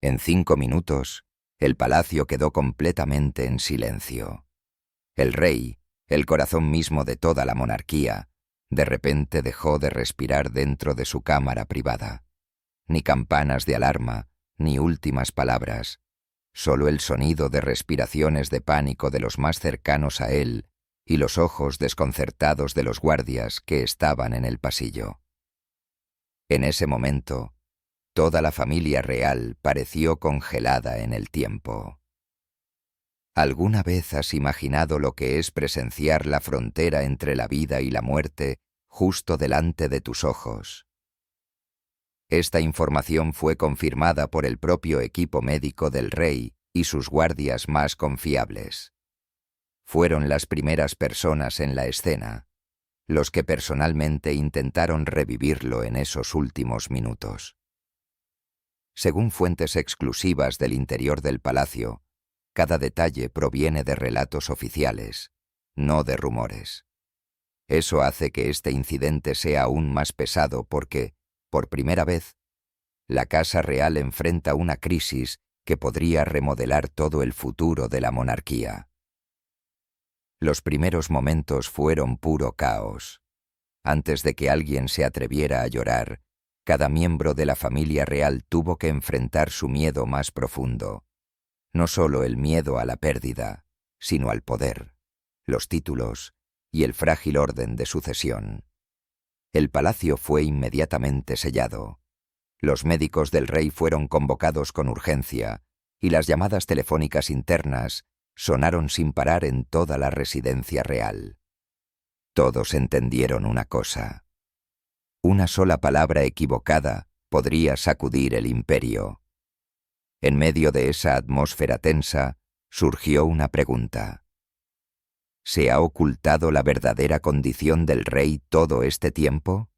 En 5 minutos, el palacio quedó completamente en silencio. El rey, el corazón mismo de toda la monarquía, de repente dejó de respirar dentro de su cámara privada. Ni campanas de alarma, ni últimas palabras, solo el sonido de respiraciones de pánico de los más cercanos a él y los ojos desconcertados de los guardias que estaban en el pasillo. En ese momento, toda la familia real pareció congelada en el tiempo. ¿Alguna vez has imaginado lo que es presenciar la frontera entre la vida y la muerte justo delante de tus ojos? Esta información fue confirmada por el propio equipo médico del rey y sus guardias más confiables. Fueron las primeras personas en la escena, los que personalmente intentaron revivirlo en esos últimos minutos. Según fuentes exclusivas del interior del palacio, cada detalle proviene de relatos oficiales, no de rumores. Eso hace que este incidente sea aún más pesado porque, por primera vez, la Casa Real enfrenta una crisis que podría remodelar todo el futuro de la monarquía. Los primeros momentos fueron puro caos. Antes de que alguien se atreviera a llorar, cada miembro de la familia real tuvo que enfrentar su miedo más profundo. No solo el miedo a la pérdida, sino al poder, los títulos y el frágil orden de sucesión. El palacio fue inmediatamente sellado. Los médicos del rey fueron convocados con urgencia y las llamadas telefónicas internas sonaron sin parar en toda la residencia real. Todos entendieron una cosa. Una sola palabra equivocada podría sacudir el imperio. En medio de esa atmósfera tensa, surgió una pregunta. ¿Se ha ocultado la verdadera condición del rey todo este tiempo?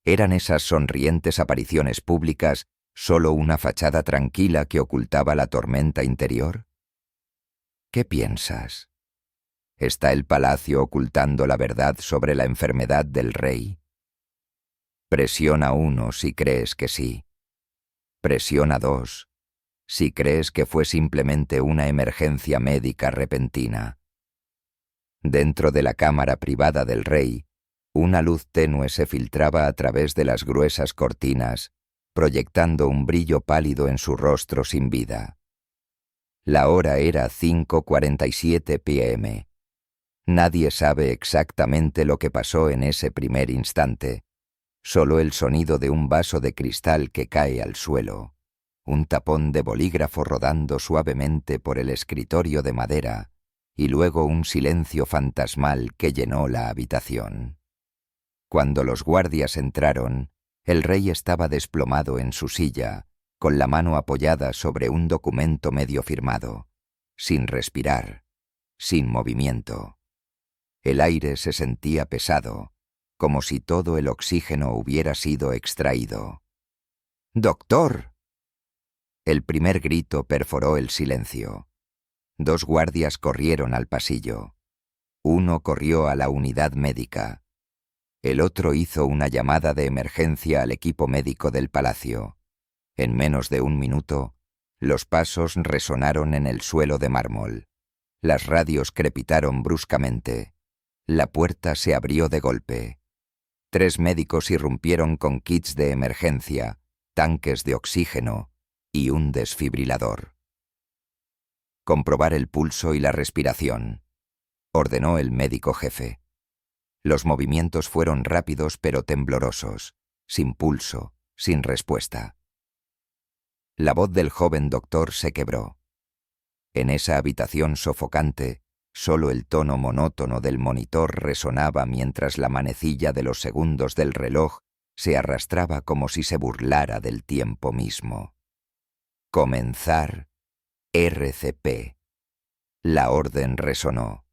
¿Eran esas sonrientes apariciones públicas solo una fachada tranquila que ocultaba la tormenta interior? ¿Qué piensas? ¿Está el palacio ocultando la verdad sobre la enfermedad del rey? Presiona 1 si crees que sí. Presiona 2 si crees que fue simplemente una emergencia médica repentina. Dentro de la cámara privada del rey, una luz tenue se filtraba a través de las gruesas cortinas, proyectando un brillo pálido en su rostro sin vida. La hora era 5:47 p.m. Nadie sabe exactamente lo que pasó en ese primer instante, solo el sonido de un vaso de cristal que cae al suelo, un tapón de bolígrafo rodando suavemente por el escritorio de madera, y luego un silencio fantasmal que llenó la habitación. Cuando los guardias entraron, el rey estaba desplomado en su silla, con la mano apoyada sobre un documento medio firmado, sin respirar, sin movimiento. El aire se sentía pesado, como si todo el oxígeno hubiera sido extraído. ¡Doctor! El primer grito perforó el silencio. 2 guardias corrieron al pasillo. Uno corrió a la unidad médica. El otro hizo una llamada de emergencia al equipo médico del palacio. En menos de 1 minuto, los pasos resonaron en el suelo de mármol. Las radios crepitaron bruscamente. La puerta se abrió de golpe. 3 médicos irrumpieron con kits de emergencia, tanques de oxígeno y un desfibrilador. Comprobar el pulso y la respiración, ordenó el médico jefe. Los movimientos fueron rápidos pero temblorosos, sin pulso, sin respuesta. La voz del joven doctor se quebró. En esa habitación sofocante, solo el tono monótono del monitor resonaba mientras la manecilla de los segundos del reloj se arrastraba como si se burlara del tiempo mismo. Comenzar RCP. La orden resonó.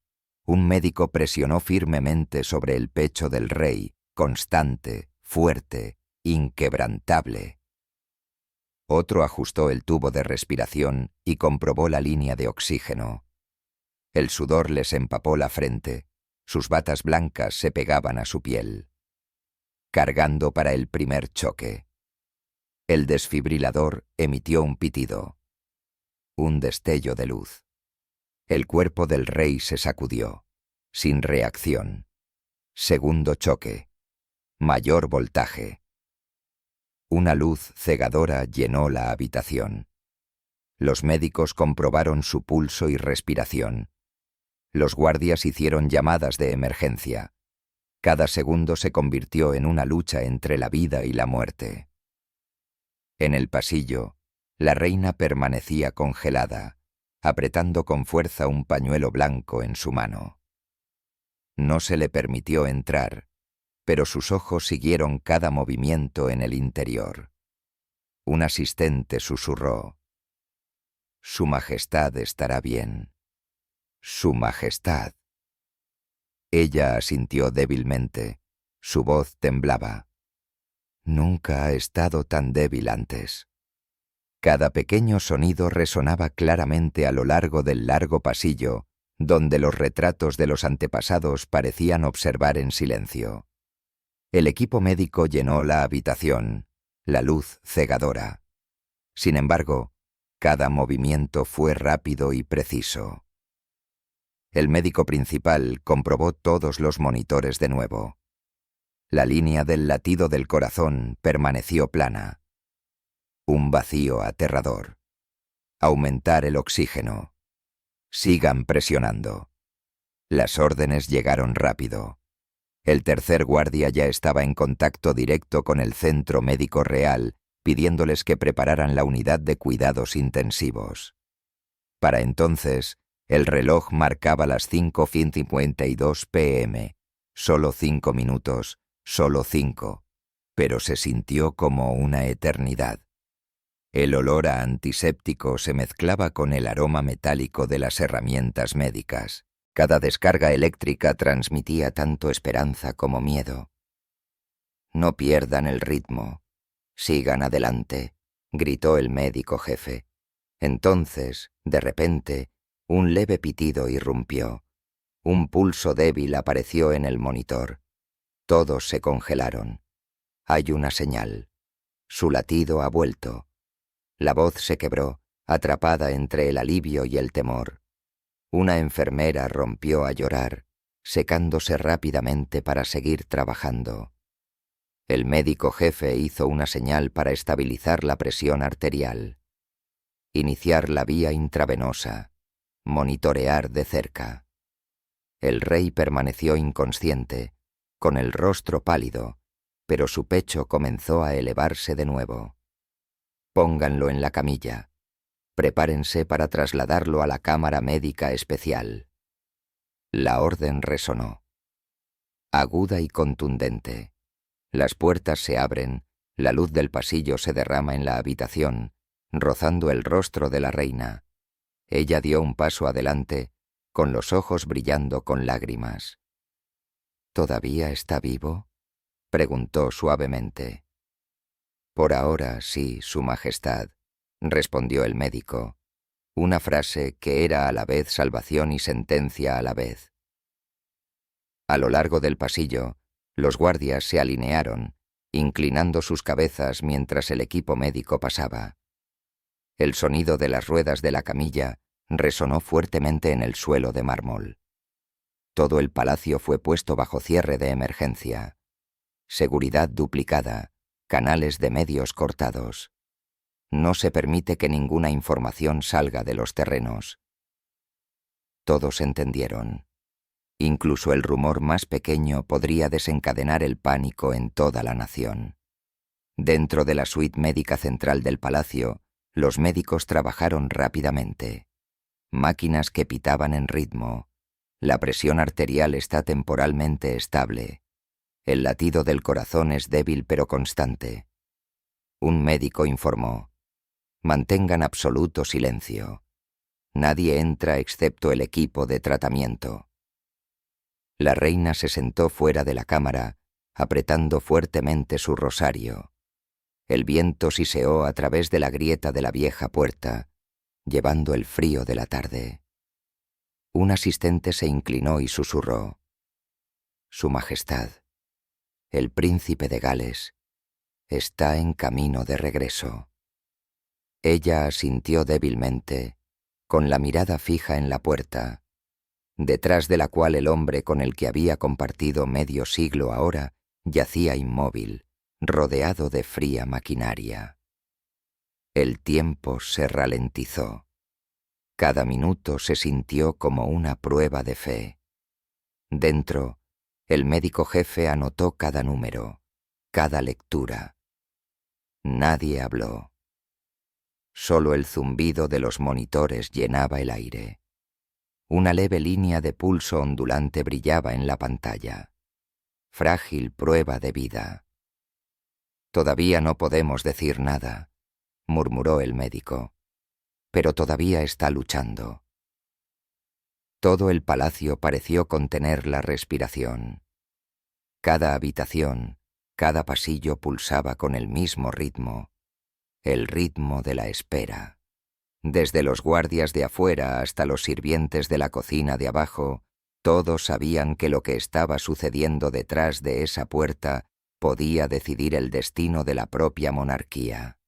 Un médico presionó firmemente sobre el pecho del rey, constante, fuerte, inquebrantable. Otro ajustó el tubo de respiración y comprobó la línea de oxígeno. El sudor les empapó la frente, sus batas blancas se pegaban a su piel. Cargando para el primer choque. El desfibrilador emitió un pitido. Un destello de luz. El cuerpo del rey se sacudió, sin reacción. Segundo choque. Mayor voltaje. Una luz cegadora llenó la habitación. Los médicos comprobaron su pulso y respiración. Los guardias hicieron llamadas de emergencia. Cada segundo se convirtió en una lucha entre la vida y la muerte. En el pasillo, la reina permanecía congelada, apretando con fuerza un pañuelo blanco en su mano. No se le permitió entrar, pero sus ojos siguieron cada movimiento en el interior. Un asistente susurró: «Su Majestad estará bien. Su Majestad». Ella asintió débilmente. Su voz temblaba. Nunca ha estado tan débil antes. Cada pequeño sonido resonaba claramente a lo largo del largo pasillo, donde los retratos de los antepasados parecían observar en silencio. El equipo médico llenó la habitación, la luz cegadora. Sin embargo, cada movimiento fue rápido y preciso. El médico principal comprobó todos los monitores de nuevo. La línea del latido del corazón permaneció plana. Un vacío aterrador. Aumentar el oxígeno. Sigan presionando. Las órdenes llegaron rápido. El tercer guardia ya estaba en contacto directo con el centro médico real, pidiéndoles que prepararan la unidad de cuidados intensivos. Para entonces, el reloj marcaba las 5:52 p.m. Solo 5 minutos, solo 5, pero se sintió como una eternidad. El olor a antiséptico se mezclaba con el aroma metálico de las herramientas médicas. Cada descarga eléctrica transmitía tanto esperanza como miedo. «No pierdan el ritmo. Sigan adelante», gritó el médico jefe. Entonces, de repente, un leve pitido irrumpió. Un pulso débil apareció en el monitor. Todos se congelaron. Hay una señal. Su latido ha vuelto. La voz se quebró, atrapada entre el alivio y el temor. Una enfermera rompió a llorar, secándose rápidamente para seguir trabajando. El médico jefe hizo una señal para estabilizar la presión arterial. Iniciar la vía intravenosa. Monitorear de cerca. El rey permaneció inconsciente, con el rostro pálido, pero su pecho comenzó a elevarse de nuevo. Pónganlo en la camilla. Prepárense para trasladarlo a la cámara médica especial. La orden resonó. Aguda y contundente. Las puertas se abren, la luz del pasillo se derrama en la habitación, rozando el rostro de la reina. Ella dio un paso adelante, con los ojos brillando con lágrimas. «¿Todavía está vivo?», preguntó suavemente. «Por ahora sí, Su Majestad», respondió el médico, una frase que era a la vez salvación y sentencia a la vez. A lo largo del pasillo, los guardias se alinearon, inclinando sus cabezas mientras el equipo médico pasaba. El sonido de las ruedas de la camilla resonó fuertemente en el suelo de mármol. Todo el palacio fue puesto bajo cierre de emergencia. Seguridad duplicada, canales de medios cortados. No se permite que ninguna información salga de los terrenos. Todos entendieron. Incluso el rumor más pequeño podría desencadenar el pánico en toda la nación. Dentro de la suite médica central del palacio, los médicos trabajaron rápidamente. Máquinas que pitaban en ritmo. La presión arterial está temporalmente estable. El latido del corazón es débil pero constante. Un médico informó: «Mantengan absoluto silencio. Nadie entra excepto el equipo de tratamiento». La reina se sentó fuera de la cámara, apretando fuertemente su rosario. El viento siseó a través de la grieta de la vieja puerta, llevando el frío de la tarde. Un asistente se inclinó y susurró: «Su Majestad, el príncipe de Gales, Está en camino de regreso. Ella asintió débilmente, con la mirada fija en la puerta, detrás de la cual el hombre con el que había compartido medio siglo ahora yacía inmóvil, rodeado de fría maquinaria. El tiempo se ralentizó. Cada minuto se sintió como una prueba de fe. Dentro, el médico jefe anotó cada número, cada lectura. Nadie habló. Solo el zumbido de los monitores llenaba el aire. Una leve línea de pulso ondulante brillaba en la pantalla. Frágil prueba de vida. «Todavía no podemos decir nada», murmuró el médico, «pero todavía está luchando». Todo el palacio pareció contener la respiración. Cada habitación, cada pasillo pulsaba con el mismo ritmo, el ritmo de la espera. Desde los guardias de afuera hasta los sirvientes de la cocina de abajo, todos sabían que lo que estaba sucediendo detrás de esa puerta podía decidir el destino de la propia monarquía.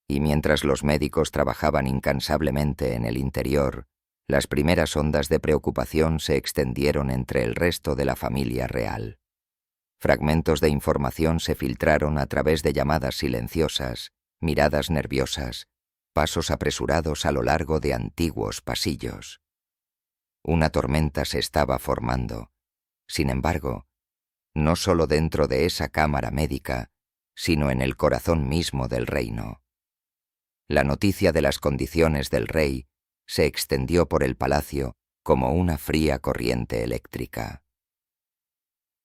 Y mientras los médicos trabajaban incansablemente en el interior, las primeras ondas de preocupación se extendieron entre el resto de la familia real. Fragmentos de información se filtraron a través de llamadas silenciosas, miradas nerviosas, pasos apresurados a lo largo de antiguos pasillos. Una tormenta se estaba formando. Sin embargo, no solo dentro de esa cámara médica, sino en el corazón mismo del reino. La noticia de las condiciones del rey se extendió por el palacio como una fría corriente eléctrica.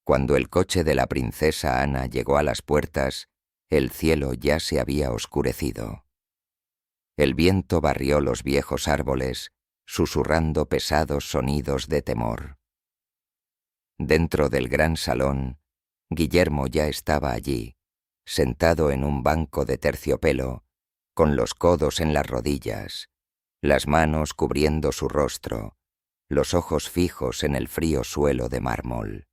Cuando el coche de la princesa Ana llegó a las puertas, el cielo ya se había oscurecido. El viento barrió los viejos árboles, susurrando pesados sonidos de temor. Dentro del gran salón, Guillermo ya estaba allí, sentado en un banco de terciopelo, con los codos en las rodillas, las manos cubriendo su rostro, los ojos fijos en el frío suelo de mármol.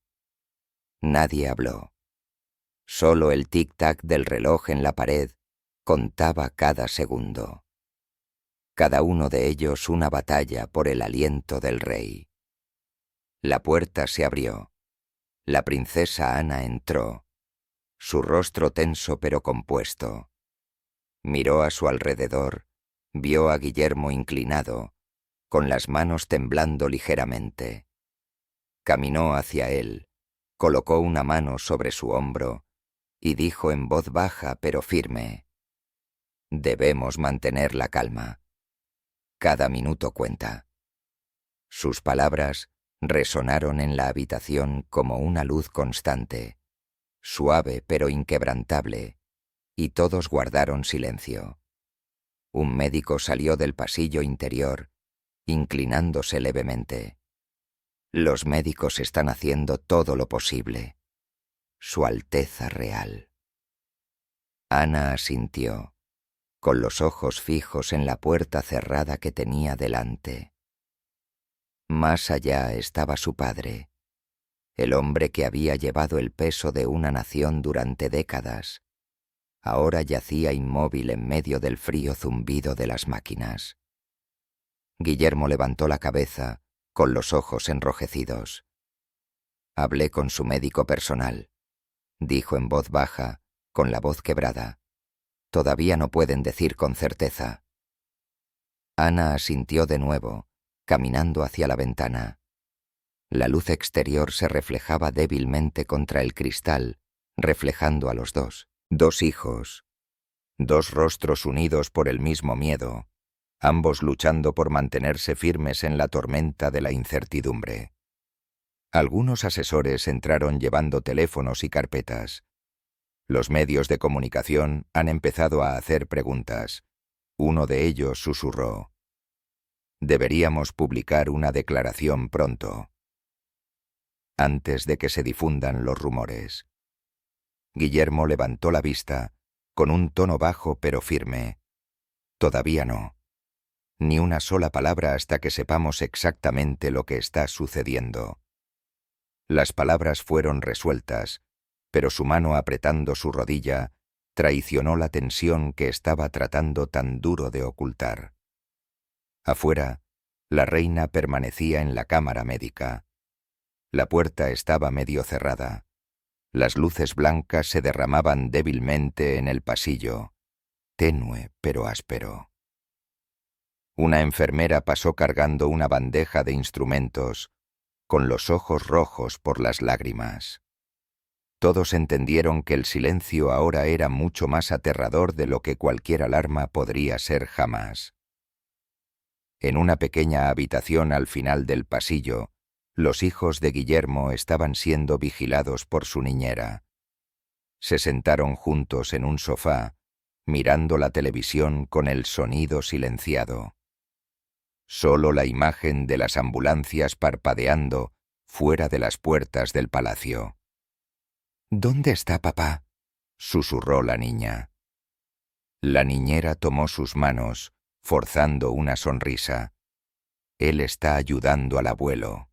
Nadie habló. Solo el tic-tac del reloj en la pared contaba cada segundo. Cada uno de ellos una batalla por el aliento del rey. La puerta se abrió. La princesa Ana entró, su rostro tenso pero compuesto. Miró a su alrededor, vio a Guillermo inclinado, con las manos temblando ligeramente. Caminó hacia él, colocó una mano sobre su hombro y dijo en voz baja pero firme: «Debemos mantener la calma. Cada minuto cuenta». Sus palabras resonaron en la habitación como una luz constante, suave pero inquebrantable, y todos guardaron silencio. Un médico salió del pasillo interior, inclinándose levemente. «Los médicos están haciendo todo lo posible. Su Alteza Real». Ana asintió, con los ojos fijos en la puerta cerrada que tenía delante. Más allá estaba su padre, el hombre que había llevado el peso de una nación durante décadas. Ahora yacía inmóvil en medio del frío zumbido de las máquinas. Guillermo levantó la cabeza, con los ojos enrojecidos. «Hablé con su médico personal», dijo en voz baja, con la voz quebrada. «Todavía no pueden decir con certeza». Ana asintió de nuevo, caminando hacia la ventana. La luz exterior se reflejaba débilmente contra el cristal, reflejando a los dos hijos, dos rostros unidos por el mismo miedo, ambos luchando por mantenerse firmes en la tormenta de la incertidumbre. Algunos asesores entraron llevando teléfonos y carpetas. Los medios de comunicación han empezado a hacer preguntas. Uno de ellos susurró: «Deberíamos publicar una declaración pronto, antes de que se difundan los rumores». Guillermo levantó la vista, con un tono bajo pero firme. «Todavía no. Ni una sola palabra hasta que sepamos exactamente lo que está sucediendo». Las palabras fueron resueltas, pero su mano apretando su rodilla traicionó la tensión que estaba tratando tan duro de ocultar. Afuera, la reina permanecía en la cámara médica. La puerta estaba medio cerrada. Las luces blancas se derramaban débilmente en el pasillo, tenue pero áspero. Una enfermera pasó cargando una bandeja de instrumentos, con los ojos rojos por las lágrimas. Todos entendieron que el silencio ahora era mucho más aterrador de lo que cualquier alarma podría ser jamás. En una pequeña habitación al final del pasillo, los hijos de Guillermo estaban siendo vigilados por su niñera. Se sentaron juntos en un sofá, mirando la televisión con el sonido silenciado. Solo la imagen de las ambulancias parpadeando fuera de las puertas del palacio. «¿Dónde está papá?», susurró la niña. La niñera tomó sus manos, forzando una sonrisa. «Él está ayudando al abuelo».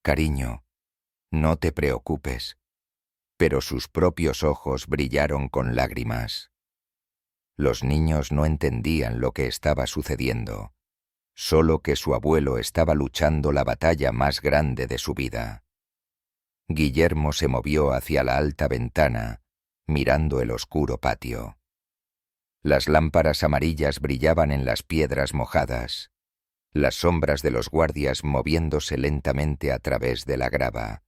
«Cariño, no te preocupes». Pero sus propios ojos brillaron con lágrimas. Los niños no entendían lo que estaba sucediendo, solo que su abuelo estaba luchando la batalla más grande de su vida. Guillermo se movió hacia la alta ventana, mirando el oscuro patio. Las lámparas amarillas brillaban en las piedras mojadas, las sombras de los guardias moviéndose lentamente a través de la grava.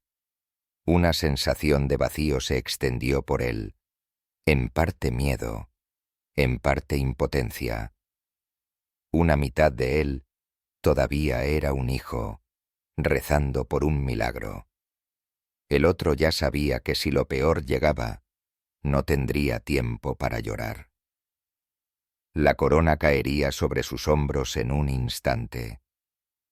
Una sensación de vacío se extendió por él, en parte miedo, en parte impotencia. Una mitad de él todavía era un hijo, rezando por un milagro. El otro ya sabía que si lo peor llegaba, no tendría tiempo para llorar. La corona caería sobre sus hombros en un instante.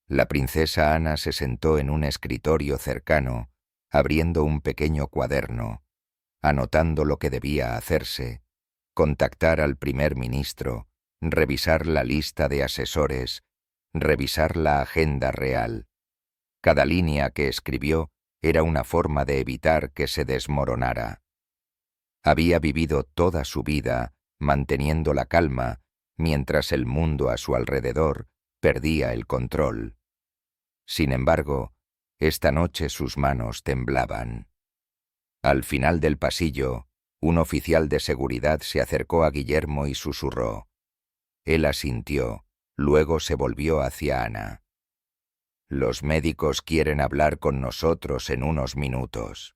La princesa Ana se sentó en un escritorio cercano, abriendo un pequeño cuaderno, anotando lo que debía hacerse, contactar al primer ministro, revisar la lista de asesores, revisar la agenda real. Cada línea que escribió era una forma de evitar que se desmoronara. Había vivido toda su vida manteniendo la calma mientras el mundo a su alrededor perdía el control. Sin embargo, esta noche sus manos temblaban. Al final del pasillo, un oficial de seguridad se acercó a Guillermo y susurró. Él asintió, luego se volvió hacia Ana. «Los médicos quieren hablar con nosotros en unos minutos».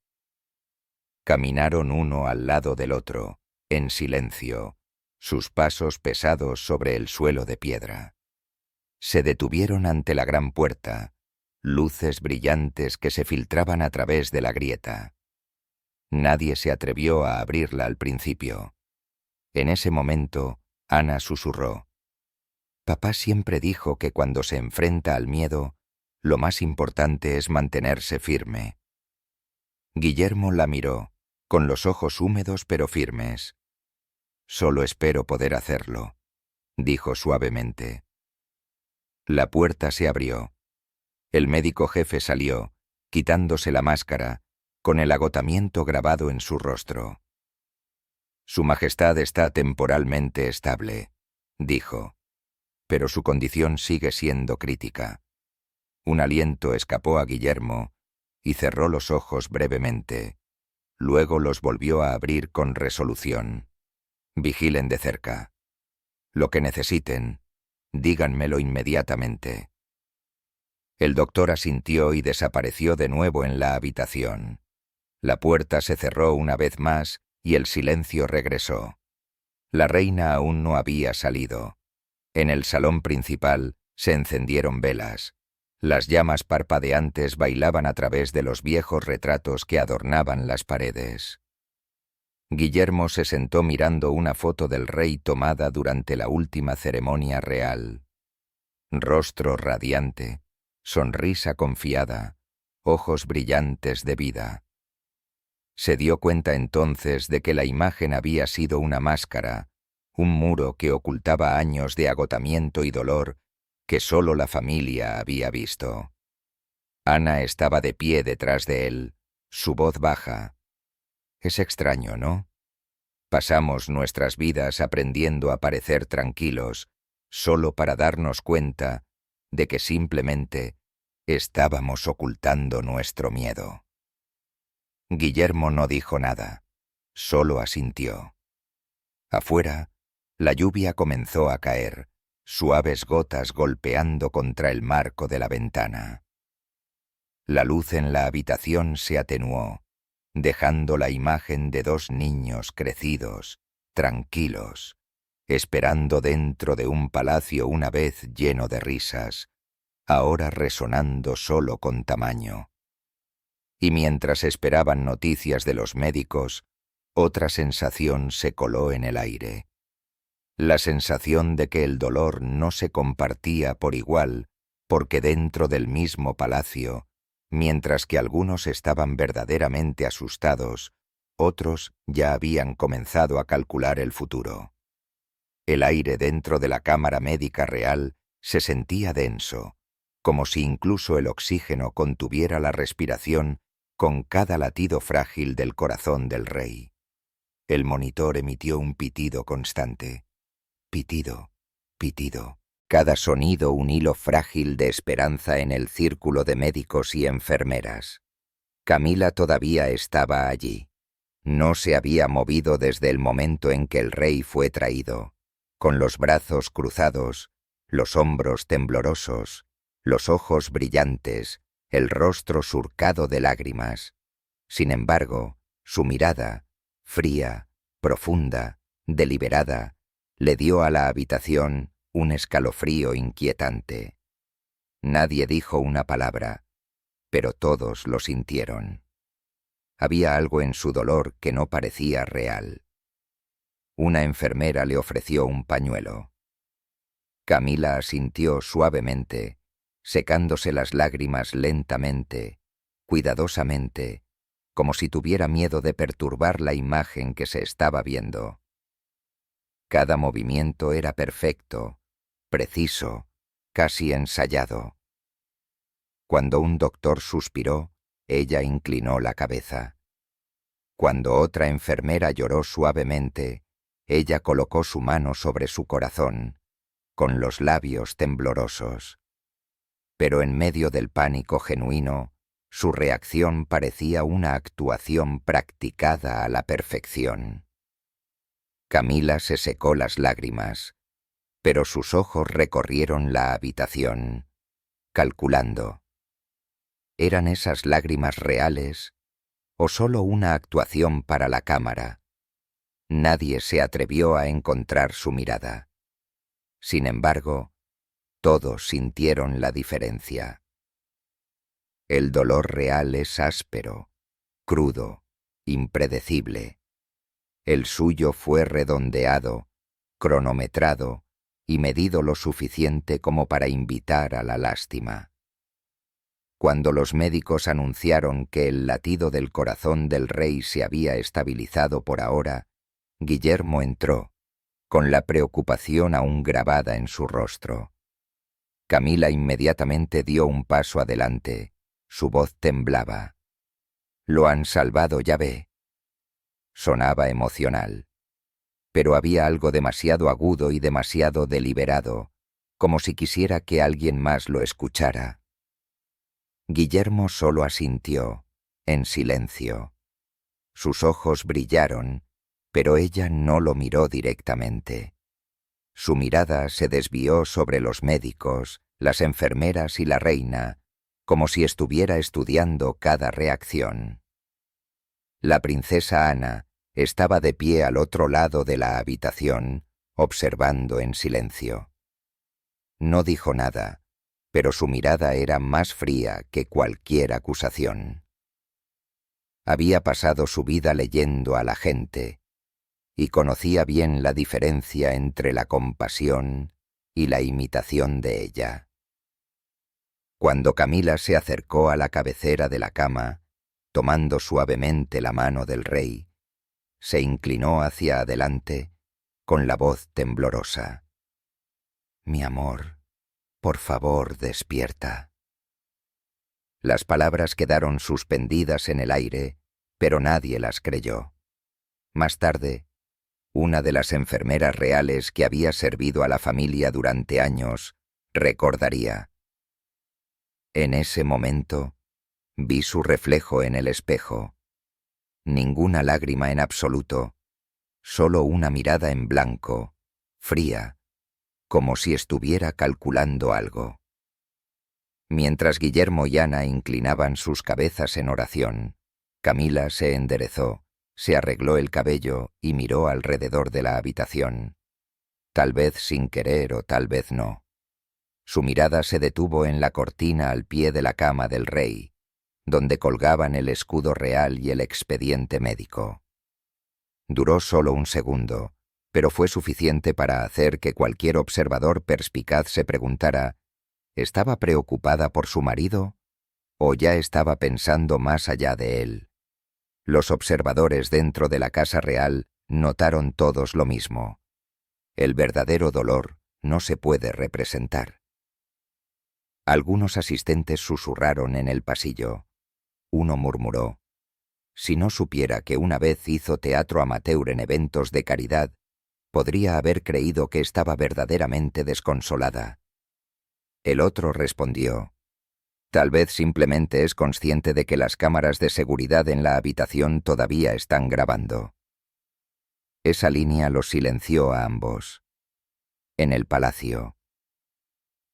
Caminaron uno al lado del otro, en silencio, sus pasos pesados sobre el suelo de piedra. Se detuvieron ante la gran puerta, luces brillantes que se filtraban a través de la grieta. Nadie se atrevió a abrirla al principio. En ese momento, Ana susurró. «Papá siempre dijo que cuando se enfrenta al miedo, lo más importante es mantenerse firme». Guillermo la miró, con los ojos húmedos pero firmes. «Solo espero poder hacerlo», dijo suavemente. La puerta se abrió. El médico jefe salió, quitándose la máscara, con el agotamiento grabado en su rostro. «Su Majestad está temporalmente estable», dijo, «pero su condición sigue siendo crítica». Un aliento escapó a Guillermo y cerró los ojos brevemente. Luego los volvió a abrir con resolución. «Vigilen de cerca. Lo que necesiten, díganmelo inmediatamente». El doctor asintió y desapareció de nuevo en la habitación. La puerta se cerró una vez más y el silencio regresó. La reina aún no había salido. En el salón principal se encendieron velas. Las llamas parpadeantes bailaban a través de los viejos retratos que adornaban las paredes. Guillermo se sentó mirando una foto del rey tomada durante la última ceremonia real. Rostro radiante, sonrisa confiada, ojos brillantes de vida. Se dio cuenta entonces de que la imagen había sido una máscara, un muro que ocultaba años de agotamiento y dolor que solo la familia había visto. Ana estaba de pie detrás de él, su voz baja. «Es extraño, ¿no? Pasamos nuestras vidas aprendiendo a parecer tranquilos, solo para darnos cuenta de que simplemente estábamos ocultando nuestro miedo. Guillermo no dijo nada, solo asintió. Afuera, la lluvia comenzó a caer, suaves gotas golpeando contra el marco de la ventana. La luz en la habitación se atenuó, dejando la imagen de dos niños crecidos, tranquilos, esperando dentro de un palacio una vez lleno de risas, ahora resonando solo con tamaño. Y mientras esperaban noticias de los médicos, otra sensación se coló en el aire. La sensación de que el dolor no se compartía por igual, porque dentro del mismo palacio, mientras que algunos estaban verdaderamente asustados, otros ya habían comenzado a calcular el futuro. El aire dentro de la cámara médica real se sentía denso, como si incluso el oxígeno contuviera la respiración con cada latido frágil del corazón del rey. El monitor emitió un pitido constante. Pitido, pitido. Cada sonido un hilo frágil de esperanza en el círculo de médicos y enfermeras. Camila todavía estaba allí. No se había movido desde el momento en que el rey fue traído, con los brazos cruzados, los hombros temblorosos, los ojos brillantes, el rostro surcado de lágrimas. Sin embargo, su mirada, fría, profunda, deliberada, le dio a la habitación un escalofrío inquietante. Nadie dijo una palabra, pero todos lo sintieron. Había algo en su dolor que no parecía real. Una enfermera le ofreció un pañuelo. Camila asintió suavemente, secándose las lágrimas lentamente, cuidadosamente, como si tuviera miedo de perturbar la imagen que se estaba viendo. Cada movimiento era perfecto, preciso, casi ensayado. Cuando un doctor suspiró, ella inclinó la cabeza. Cuando otra enfermera lloró suavemente, ella colocó su mano sobre su corazón, con los labios temblorosos. Pero en medio del pánico genuino, su reacción parecía una actuación practicada a la perfección. Camila se secó las lágrimas, pero sus ojos recorrieron la habitación, calculando. ¿Eran esas lágrimas reales o solo una actuación para la cámara? Nadie se atrevió a encontrar su mirada. Sin embargo, todos sintieron la diferencia. El dolor real es áspero, crudo, impredecible. El suyo fue redondeado, cronometrado y medido lo suficiente como para invitar a la lástima. Cuando los médicos anunciaron que el latido del corazón del rey se había estabilizado por ahora, Guillermo entró, con la preocupación aún grabada en su rostro. Camila inmediatamente dio un paso adelante, su voz temblaba. «Lo han salvado, ya ve». Sonaba emocional, pero había algo demasiado agudo y demasiado deliberado, como si quisiera que alguien más lo escuchara. Guillermo solo asintió, en silencio. Sus ojos brillaron, pero ella no lo miró directamente. Su mirada se desvió sobre los médicos, las enfermeras y la reina, como si estuviera estudiando cada reacción. La princesa Ana estaba de pie al otro lado de la habitación, observando en silencio. No dijo nada, pero su mirada era más fría que cualquier acusación. Había pasado su vida leyendo a la gente, y conocía bien la diferencia entre la compasión y la imitación de ella. Cuando Camila se acercó a la cabecera de la cama, tomando suavemente la mano del rey, se inclinó hacia adelante con la voz temblorosa. «Mi amor, por favor, despierta». Las palabras quedaron suspendidas en el aire, pero nadie las creyó. Más tarde, una de las enfermeras reales que había servido a la familia durante años, recordaría. En ese momento, vi su reflejo en el espejo. Ninguna lágrima en absoluto, solo una mirada en blanco, fría, como si estuviera calculando algo. Mientras Guillermo y Ana inclinaban sus cabezas en oración, Camila se enderezó, se arregló el cabello y miró alrededor de la habitación. Tal vez sin querer o tal vez no. Su mirada se detuvo en la cortina al pie de la cama del rey, donde colgaban el escudo real y el expediente médico. Duró solo un segundo, pero fue suficiente para hacer que cualquier observador perspicaz se preguntara: ¿estaba preocupada por su marido o ya estaba pensando más allá de él? Los observadores dentro de la casa real notaron todos lo mismo. El verdadero dolor no se puede representar. Algunos asistentes susurraron en el pasillo. Uno murmuró: si no supiera que una vez hizo teatro amateur en eventos de caridad, podría haber creído que estaba verdaderamente desconsolada. El otro respondió: tal vez simplemente es consciente de que las cámaras de seguridad en la habitación todavía están grabando. Esa línea los silenció a ambos. En el palacio.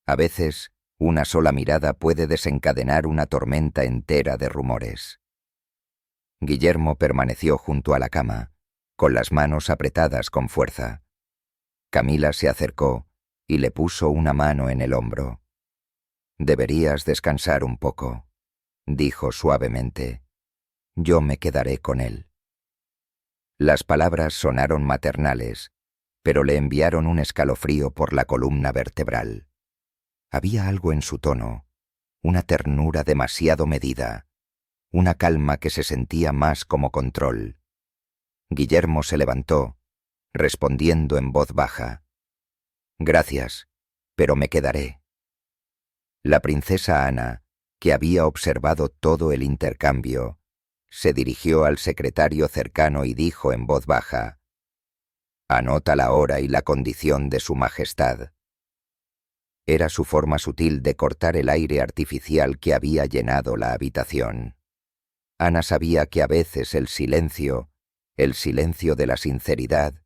A veces, una sola mirada puede desencadenar una tormenta entera de rumores. Guillermo permaneció junto a la cama, con las manos apretadas con fuerza. Camila se acercó y le puso una mano en el hombro. «Deberías descansar un poco», dijo suavemente. «Yo me quedaré con él». Las palabras sonaron maternales, pero le enviaron un escalofrío por la columna vertebral. Había algo en su tono, una ternura demasiado medida, una calma que se sentía más como control. Guillermo se levantó, respondiendo en voz baja: «Gracias, pero me quedaré». La princesa Ana, que había observado todo el intercambio, se dirigió al secretario cercano y dijo en voz baja: «Anota la hora y la condición de su majestad». Era su forma sutil de cortar el aire artificial que había llenado la habitación. Ana sabía que a veces el silencio de la sinceridad,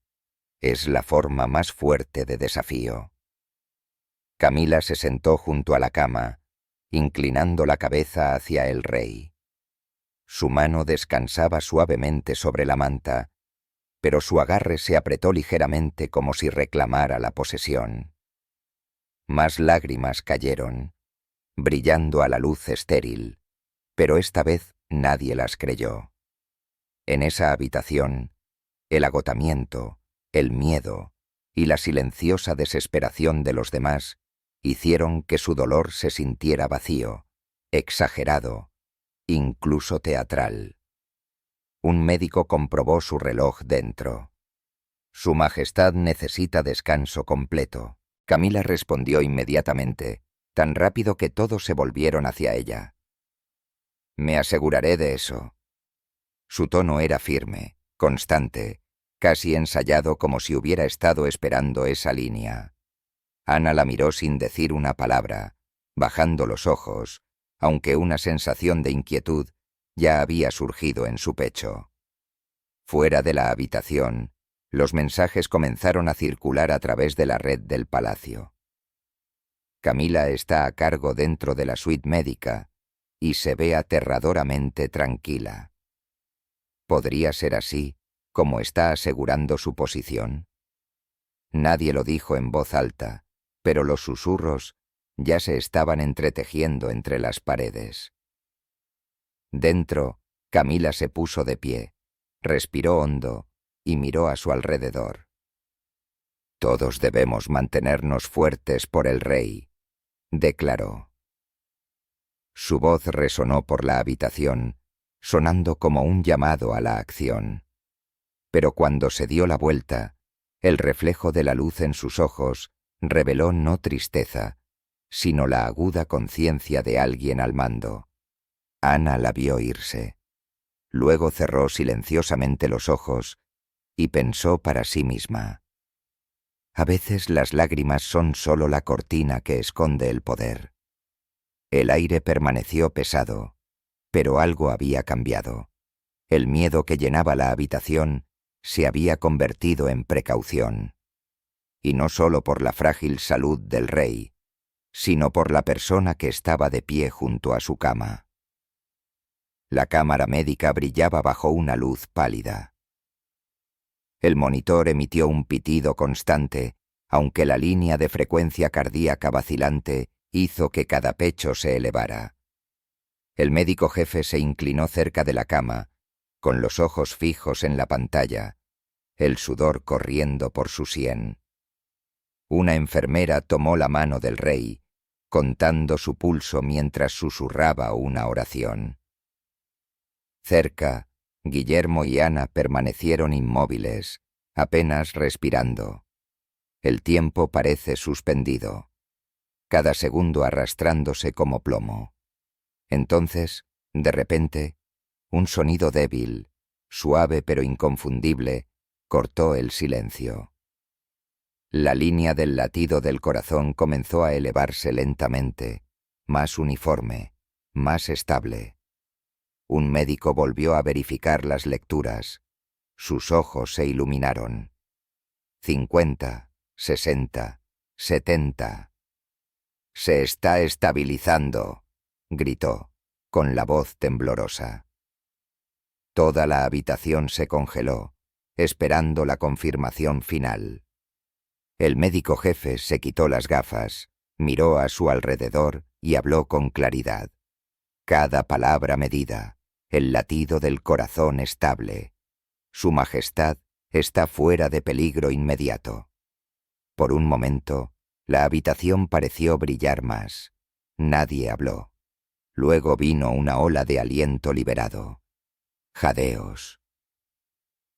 es la forma más fuerte de desafío. Camila se sentó junto a la cama, inclinando la cabeza hacia el rey. Su mano descansaba suavemente sobre la manta, pero su agarre se apretó ligeramente como si reclamara la posesión. Más lágrimas cayeron, brillando a la luz estéril, pero esta vez nadie las creyó. En esa habitación, el agotamiento, el miedo y la silenciosa desesperación de los demás hicieron que su dolor se sintiera vacío, exagerado, incluso teatral. Un médico comprobó su reloj dentro. «Su Majestad necesita descanso completo». Camila respondió inmediatamente, tan rápido que todos se volvieron hacia ella. «Me aseguraré de eso». Su tono era firme, constante, casi ensayado, como si hubiera estado esperando esa línea. Ana la miró sin decir una palabra, bajando los ojos, aunque una sensación de inquietud ya había surgido en su pecho. Fuera de la habitación, los mensajes comenzaron a circular a través de la red del palacio. «Camila está a cargo dentro de la suite médica y se ve aterradoramente tranquila». ¿Podría ser así, como está asegurando su posición? Nadie lo dijo en voz alta, pero los susurros ya se estaban entretejiendo entre las paredes. Dentro, Camila se puso de pie, respiró hondo y miró a su alrededor. «Todos debemos mantenernos fuertes por el rey», declaró. Su voz resonó por la habitación, sonando como un llamado a la acción. Pero cuando se dio la vuelta, el reflejo de la luz en sus ojos reveló no tristeza, sino la aguda conciencia de alguien al mando. Ana la vio irse. Luego cerró silenciosamente los ojos y pensó para sí misma: a veces las lágrimas son solo la cortina que esconde el poder. El aire permaneció pesado, pero algo había cambiado. El miedo que llenaba la habitación se había convertido en precaución. Y no solo por la frágil salud del rey, sino por la persona que estaba de pie junto a su cama. La cámara médica brillaba bajo una luz pálida. El monitor emitió un pitido constante, aunque la línea de frecuencia cardíaca vacilante hizo que cada pecho se elevara. El médico jefe se inclinó cerca de la cama, con los ojos fijos en la pantalla, el sudor corriendo por su sien. Una enfermera tomó la mano del rey, contando su pulso mientras susurraba una oración. Cerca, Guillermo y Ana permanecieron inmóviles, apenas respirando. El tiempo parece suspendido, cada segundo arrastrándose como plomo. Entonces, de repente, un sonido débil, suave pero inconfundible, cortó el silencio. La línea del latido del corazón comenzó a elevarse lentamente, más uniforme, más estable. Un médico volvió a verificar las lecturas. Sus ojos se iluminaron. 50, 60, 70. «Se está estabilizando», gritó, con la voz temblorosa. Toda la habitación se congeló, esperando la confirmación final. El médico jefe se quitó las gafas, miró a su alrededor y habló con claridad. Cada palabra medida, el latido del corazón estable. Su Majestad está fuera de peligro inmediato. Por un momento, la habitación pareció brillar más. Nadie habló. Luego vino una ola de aliento liberado. Jadeos.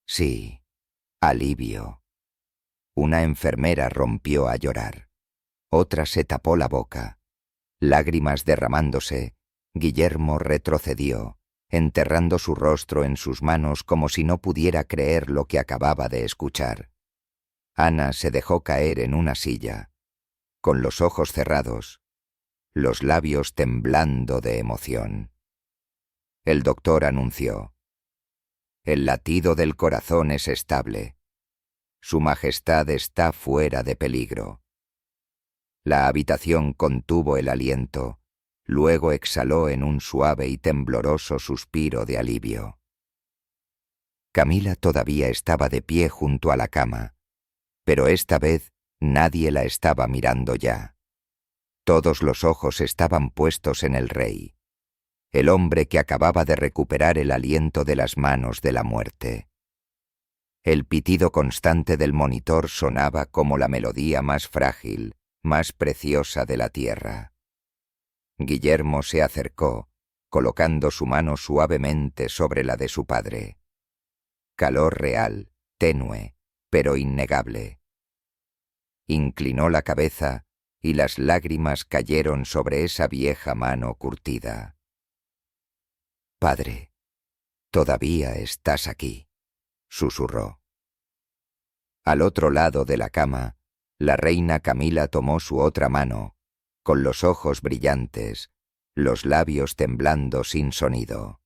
Sí, alivio. Una enfermera rompió a llorar. Otra se tapó la boca. Lágrimas derramándose, Guillermo retrocedió, enterrando su rostro en sus manos como si no pudiera creer lo que acababa de escuchar. Ana se dejó caer en una silla, con los ojos cerrados, los labios temblando de emoción. El doctor anunció: «El latido del corazón es estable. Su Majestad está fuera de peligro». La habitación contuvo el aliento, luego exhaló en un suave y tembloroso suspiro de alivio. Camila todavía estaba de pie junto a la cama, pero esta vez nadie la estaba mirando ya. Todos los ojos estaban puestos en el rey, el hombre que acababa de recuperar el aliento de las manos de la muerte. El pitido constante del monitor sonaba como la melodía más frágil, más preciosa de la tierra. Guillermo se acercó, colocando su mano suavemente sobre la de su padre. Calor real, tenue, pero innegable. Inclinó la cabeza y las lágrimas cayeron sobre esa vieja mano curtida. «Padre, todavía estás aquí», susurró. Al otro lado de la cama, la reina Camila tomó su otra mano, con los ojos brillantes, los labios temblando sin sonido.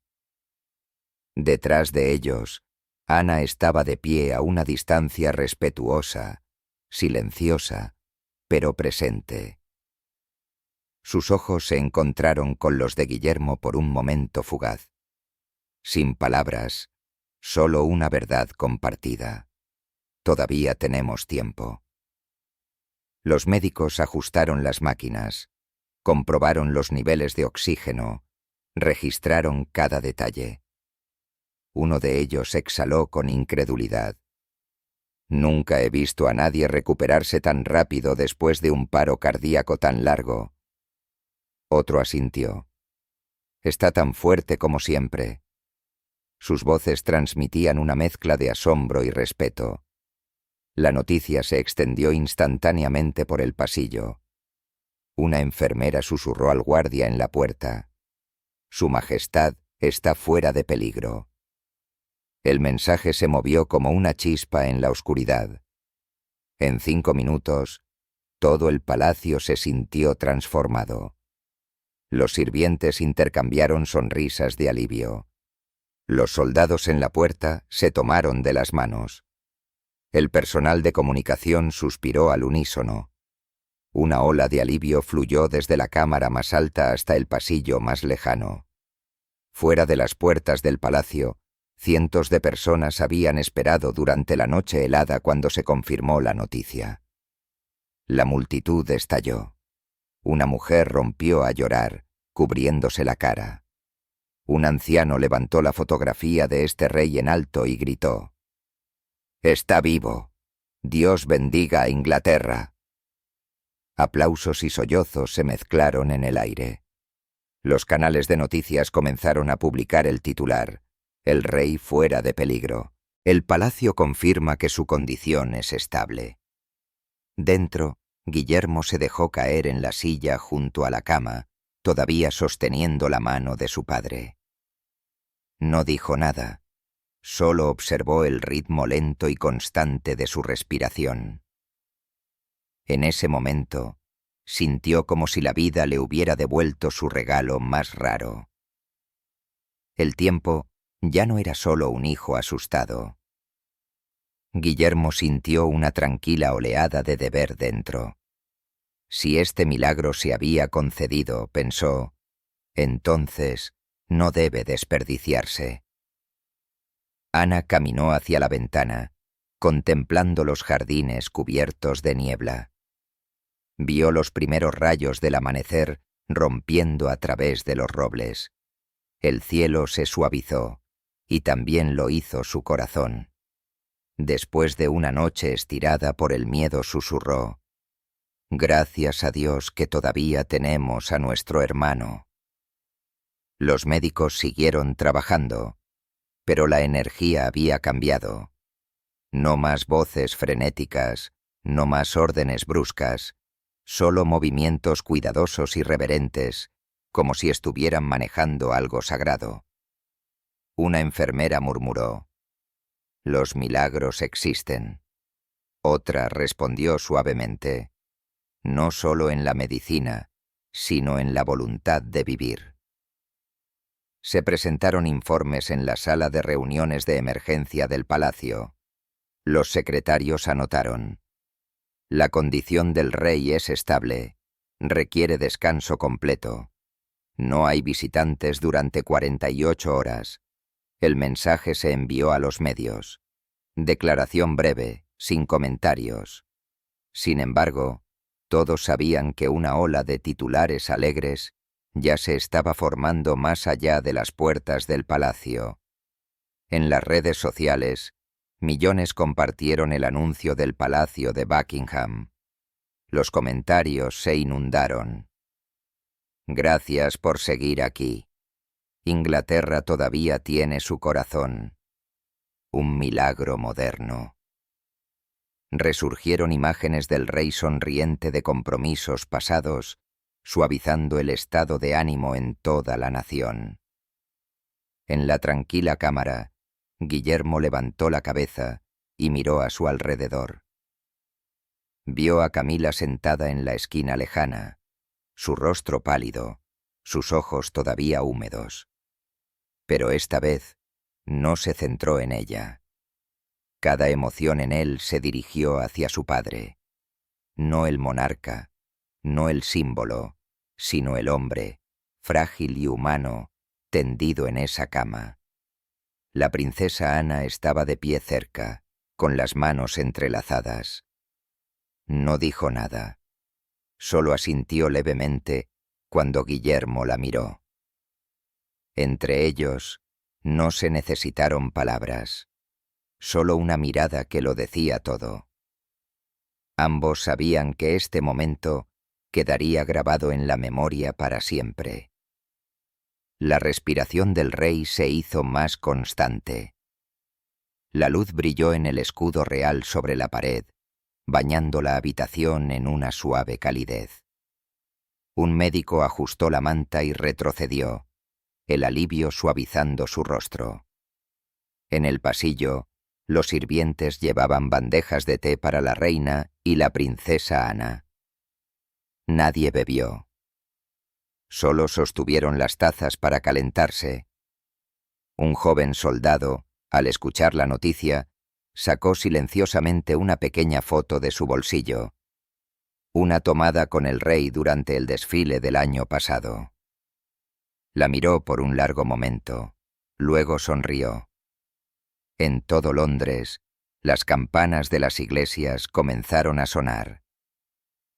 Detrás de ellos, Ana estaba de pie a una distancia respetuosa, silenciosa, pero presente. Sus ojos se encontraron con los de Guillermo por un momento fugaz. Sin palabras, solo una verdad compartida. Todavía tenemos tiempo. Los médicos ajustaron las máquinas, comprobaron los niveles de oxígeno, registraron cada detalle. Uno de ellos exhaló con incredulidad. «Nunca he visto a nadie recuperarse tan rápido después de un paro cardíaco tan largo». Otro asintió. «Está tan fuerte como siempre». Sus voces transmitían una mezcla de asombro y respeto. La noticia se extendió instantáneamente por el pasillo. Una enfermera susurró al guardia en la puerta: «Su Majestad está fuera de peligro». El mensaje se movió como una chispa en la oscuridad. En 5 minutos, todo el palacio se sintió transformado. Los sirvientes intercambiaron sonrisas de alivio. Los soldados en la puerta se tomaron de las manos. El personal de comunicación suspiró al unísono. Una ola de alivio fluyó desde la cámara más alta hasta el pasillo más lejano. Fuera de las puertas del palacio, cientos de personas habían esperado durante la noche helada cuando se confirmó la noticia. La multitud estalló. Una mujer rompió a llorar, cubriéndose la cara. Un anciano levantó la fotografía de este rey en alto y gritó: «¡Está vivo! ¡Dios bendiga a Inglaterra!». Aplausos y sollozos se mezclaron en el aire. Los canales de noticias comenzaron a publicar el titular: «El rey fuera de peligro. El palacio confirma que su condición es estable». Dentro, Guillermo se dejó caer en la silla junto a la cama, todavía sosteniendo la mano de su padre. No dijo nada, solo observó el ritmo lento y constante de su respiración. En ese momento, sintió como si la vida le hubiera devuelto su regalo más raro. El tiempo ya no era solo un hijo asustado. Guillermo sintió una tranquila oleada de deber dentro. Si este milagro se había concedido, pensó, entonces no debe desperdiciarse. Ana caminó hacia la ventana, contemplando los jardines cubiertos de niebla. Vio los primeros rayos del amanecer rompiendo a través de los robles. El cielo se suavizó, y también lo hizo su corazón. Después de una noche estirada por el miedo, susurró: «Gracias a Dios que todavía tenemos a nuestro hermano». Los médicos siguieron trabajando, pero la energía había cambiado. No más voces frenéticas, no más órdenes bruscas, solo movimientos cuidadosos y reverentes, como si estuvieran manejando algo sagrado. Una enfermera murmuró: «Los milagros existen». Otra respondió suavemente: «No solo en la medicina, sino en la voluntad de vivir». Se presentaron informes en la sala de reuniones de emergencia del palacio. Los secretarios anotaron: «La condición del rey es estable, requiere descanso completo. No hay visitantes durante 48 horas. El mensaje se envió a los medios. Declaración breve, sin comentarios». Sin embargo, todos sabían que una ola de titulares alegres ya se estaba formando más allá de las puertas del palacio. En las redes sociales, millones compartieron el anuncio del Palacio de Buckingham. Los comentarios se inundaron. «Gracias por seguir aquí. Inglaterra todavía tiene su corazón. Un milagro moderno». Resurgieron imágenes del rey sonriente de compromisos pasados, suavizando el estado de ánimo en toda la nación. En la tranquila cámara, Guillermo levantó la cabeza y miró a su alrededor. Vio a Camila sentada en la esquina lejana, su rostro pálido, sus ojos todavía húmedos. Pero esta vez no se centró en ella. Cada emoción en él se dirigió hacia su padre. No el monarca, no el símbolo, sino el hombre, frágil y humano, tendido en esa cama. La princesa Ana estaba de pie cerca, con las manos entrelazadas. No dijo nada. Solo asintió levemente cuando Guillermo la miró. Entre ellos no se necesitaron palabras, solo una mirada que lo decía todo. Ambos sabían que este momento quedaría grabado en la memoria para siempre. La respiración del rey se hizo más constante. La luz brilló en el escudo real sobre la pared, bañando la habitación en una suave calidez. Un médico ajustó la manta y retrocedió, el alivio suavizando su rostro. En el pasillo, los sirvientes llevaban bandejas de té para la reina y la princesa Ana. Nadie bebió. Solo sostuvieron las tazas para calentarse. Un joven soldado, al escuchar la noticia, sacó silenciosamente una pequeña foto de su bolsillo, una tomada con el rey durante el desfile del año pasado. La miró por un largo momento, luego sonrió. En todo Londres, las campanas de las iglesias comenzaron a sonar.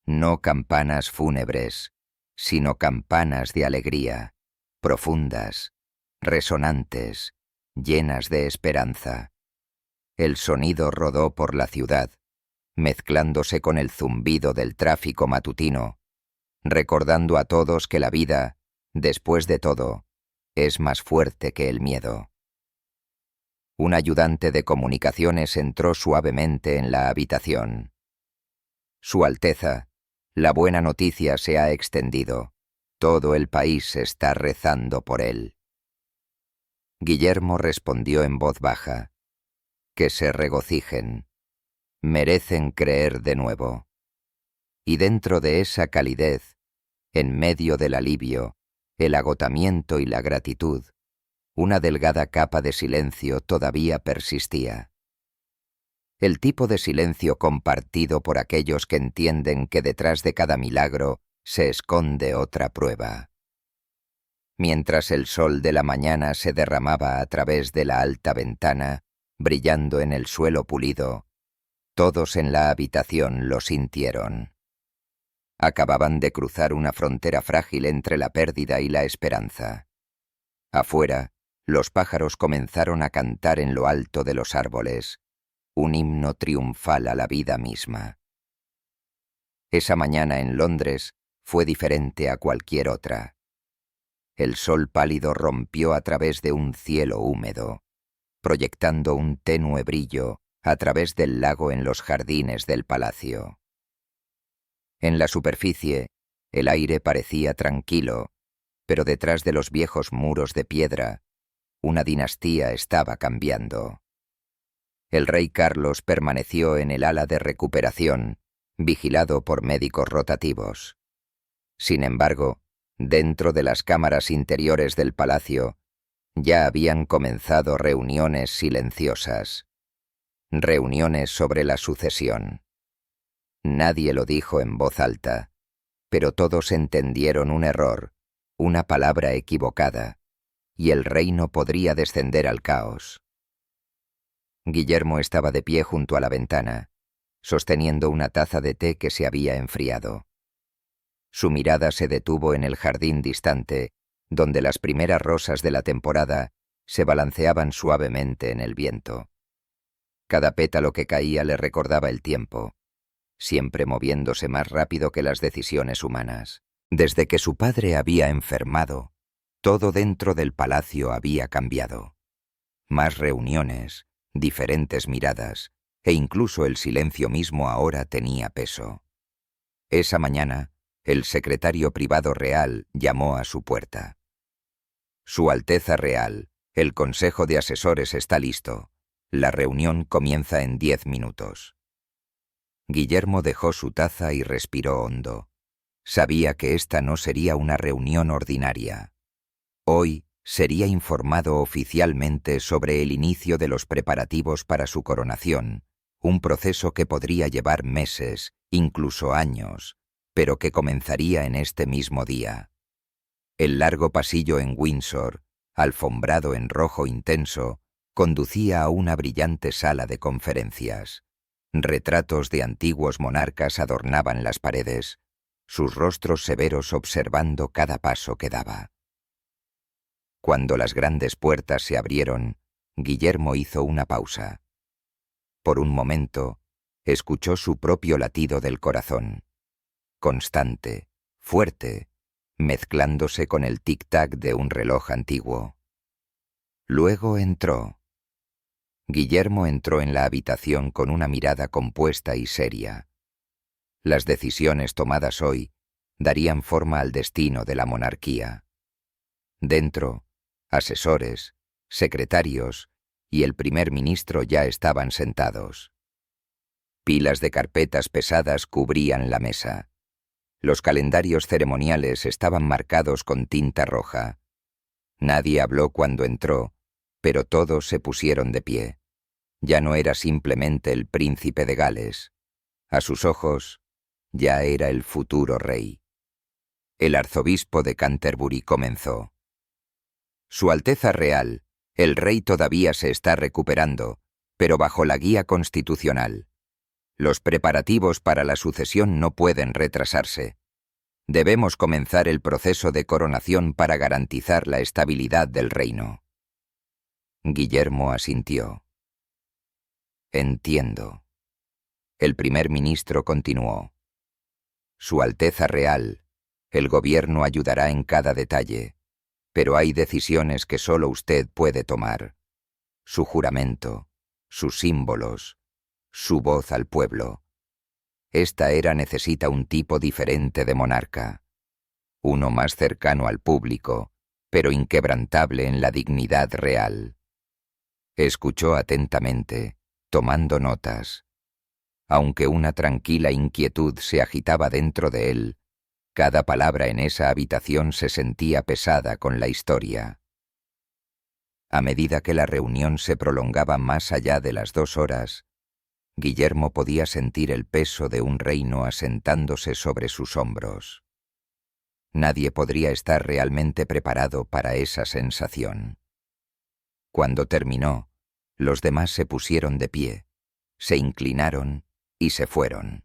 No campanas fúnebres, sino campanas de alegría, profundas, resonantes, llenas de esperanza. El sonido rodó por la ciudad, mezclándose con el zumbido del tráfico matutino, recordando a todos que la vida, después de todo, es más fuerte que el miedo. Un ayudante de comunicaciones entró suavemente en la habitación. Su Alteza, la buena noticia se ha extendido. Todo el país está rezando por él. Guillermo respondió en voz baja: que se regocijen. Merecen creer de nuevo. Y dentro de esa calidez, en medio del alivio, el agotamiento y la gratitud, una delgada capa de silencio todavía persistía. El tipo de silencio compartido por aquellos que entienden que detrás de cada milagro se esconde otra prueba. Mientras el sol de la mañana se derramaba a través de la alta ventana, brillando en el suelo pulido, todos en la habitación lo sintieron. Acababan de cruzar una frontera frágil entre la pérdida y la esperanza. Afuera, los pájaros comenzaron a cantar en lo alto de los árboles, un himno triunfal a la vida misma. Esa mañana en Londres fue diferente a cualquier otra. El sol pálido rompió a través de un cielo húmedo, proyectando un tenue brillo a través del lago en los jardines del palacio. En la superficie, el aire parecía tranquilo, pero detrás de los viejos muros de piedra, una dinastía estaba cambiando. El rey Carlos permaneció en el ala de recuperación, vigilado por médicos rotativos. Sin embargo, dentro de las cámaras interiores del palacio, ya habían comenzado reuniones silenciosas. Reuniones sobre la sucesión. Nadie lo dijo en voz alta, pero todos entendieron un error, una palabra equivocada, y el reino podría descender al caos. Guillermo estaba de pie junto a la ventana, sosteniendo una taza de té que se había enfriado. Su mirada se detuvo en el jardín distante, donde las primeras rosas de la temporada se balanceaban suavemente en el viento. Cada pétalo que caía le recordaba el tiempo, siempre moviéndose más rápido que las decisiones humanas. Desde que su padre había enfermado, todo dentro del palacio había cambiado. Más reuniones, diferentes miradas, e incluso el silencio mismo ahora tenía peso. Esa mañana, el secretario privado real llamó a su puerta. Su Alteza Real, el Consejo de Asesores está listo. La reunión comienza en 10 minutos. Guillermo dejó su taza y respiró hondo. Sabía que esta no sería una reunión ordinaria. Hoy sería informado oficialmente sobre el inicio de los preparativos para su coronación, un proceso que podría llevar meses, incluso años, pero que comenzaría en este mismo día. El largo pasillo en Windsor, alfombrado en rojo intenso, conducía a una brillante sala de conferencias. Retratos de antiguos monarcas adornaban las paredes, sus rostros severos observando cada paso que daba. Cuando las grandes puertas se abrieron, Guillermo hizo una pausa. Por un momento, escuchó su propio latido del corazón, constante, fuerte, mezclándose con el tic-tac de un reloj antiguo. Luego entró. Guillermo entró en la habitación con una mirada compuesta y seria. Las decisiones tomadas hoy darían forma al destino de la monarquía. Dentro, asesores, secretarios y el primer ministro ya estaban sentados. Pilas de carpetas pesadas cubrían la mesa. Los calendarios ceremoniales estaban marcados con tinta roja. Nadie habló cuando entró, pero todos se pusieron de pie. Ya no era simplemente el príncipe de Gales. A sus ojos, ya era el futuro rey. El arzobispo de Canterbury comenzó. Su Alteza Real, el rey todavía se está recuperando, pero bajo la guía constitucional. Los preparativos para la sucesión no pueden retrasarse. Debemos comenzar el proceso de coronación para garantizar la estabilidad del reino. Guillermo asintió. Entiendo. El primer ministro continuó. Su Alteza Real, el gobierno ayudará en cada detalle, pero hay decisiones que solo usted puede tomar. Su juramento, sus símbolos, su voz al pueblo. Esta era necesita un tipo diferente de monarca. Uno más cercano al público, pero inquebrantable en la dignidad real. Escuchó atentamente, tomando notas. Aunque una tranquila inquietud se agitaba dentro de él, cada palabra en esa habitación se sentía pesada con la historia. A medida que la reunión se prolongaba más allá de las 2 horas, Guillermo podía sentir el peso de un reino asentándose sobre sus hombros. Nadie podría estar realmente preparado para esa sensación. Cuando terminó, los demás se pusieron de pie, se inclinaron y se fueron.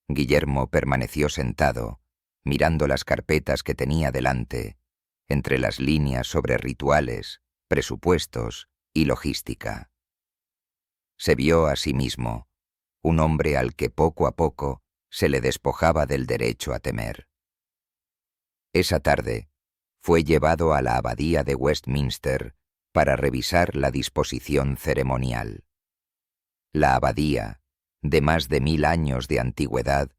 Guillermo permaneció sentado, mirando las carpetas que tenía delante, entre las líneas sobre rituales, presupuestos y logística. Se vio a sí mismo, un hombre al que poco a poco se le despojaba del derecho a temer. Esa tarde, fue llevado a la abadía de Westminster para revisar la disposición ceremonial. La abadía, de más de 1000 años de antigüedad,